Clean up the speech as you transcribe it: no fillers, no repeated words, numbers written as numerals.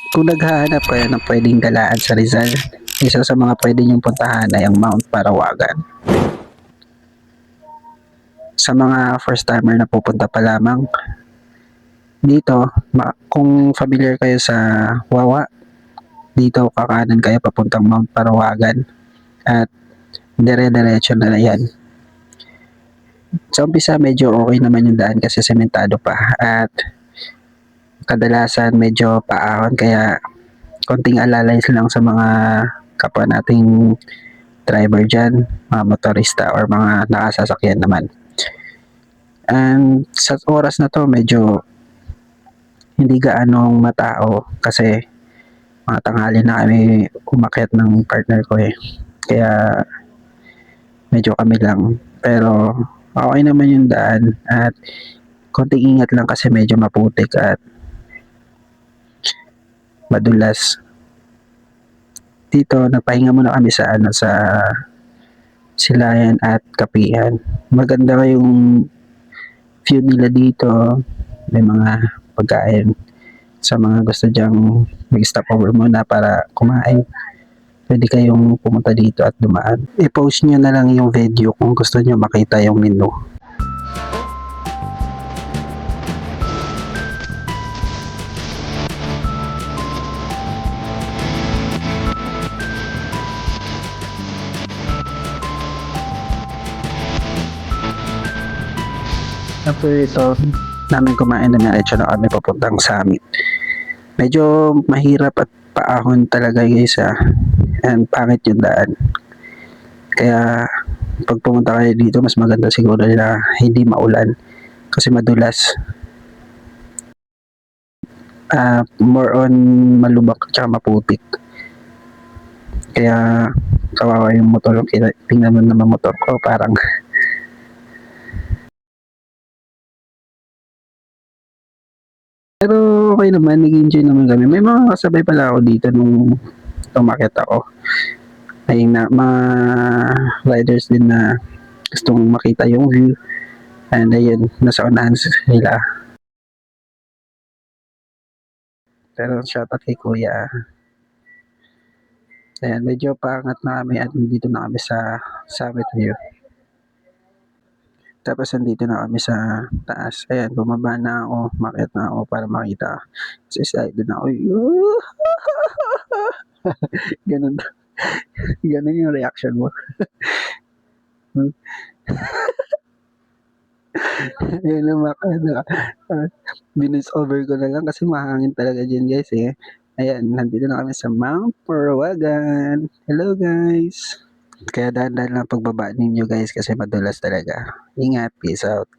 Kung naghahanap kayo ng pwedeng galaan sa Rizal, isa sa mga pwede niyong puntahan ay ang Mount Parawagan. Sa mga first timer na pupunta pa lamang, dito, kung familiar kayo sa Wawa, dito kakanan kayo papuntang Mount Parawagan at dire-diretso na yan. Sa umpisa medyo okay naman yung daan kasi sementado pa at kadalasan medyo paahon kaya konting alalay lang sa mga kapwa nating driver dyan, mga motorista or mga nakasasakyan naman. And sa oras na to medyo hindi gaanong matao kasi mga tanghali na kami umakyat ng partner ko eh. Kaya medyo kami lang. Pero okay naman yung daan at konting ingat lang kasi medyo maputik at madulas. Dito nagpahinga muna kami sa Silayan at Kapihan. Maganda yung view nila dito. May mga pagkain sa mga gusto dyang mag-stop over muna para kumain. Pwede kayong pumunta dito at dumaan. I-post nyo na lang yung video kung gusto nyo makita yung menu. After ito, namin kumain na diretso na kami papuntang summit. Medyo mahirap at paahon talaga guys and pangit yung daan. Kaya pag pumunta kayo dito, mas maganda siguro na hindi maulan kasi madulas. More on malubak at maputik. Kaya kawawa yung motor. Tingnan mo naman motor ko parang pero okay naman, nag-enjoy naman kami. May mga kasabay pala ako dito nung tumakit ako. Ay na mga riders din na gustong makita yung view. And ayun, nasa unahan sila. Pero shoutout kay Kuya. Ayan, medyo paangat na kami at dito na kami sa Summit View. Tapos nandito na kami sa taas. Ayan, bumaba na ako, makiat na ako para makita. Kasi slide din ako. Ganun. Ganun yung reaction mo. Yun lang binis over ko na lang kasi mahangin talaga dyan guys eh. Ayan, nandito na kami sa Mount Parawagan. Hello guys. Kaya dahan-dahan lang pagbaba ninyo guys kasi madulas talaga. Ingat, peace out.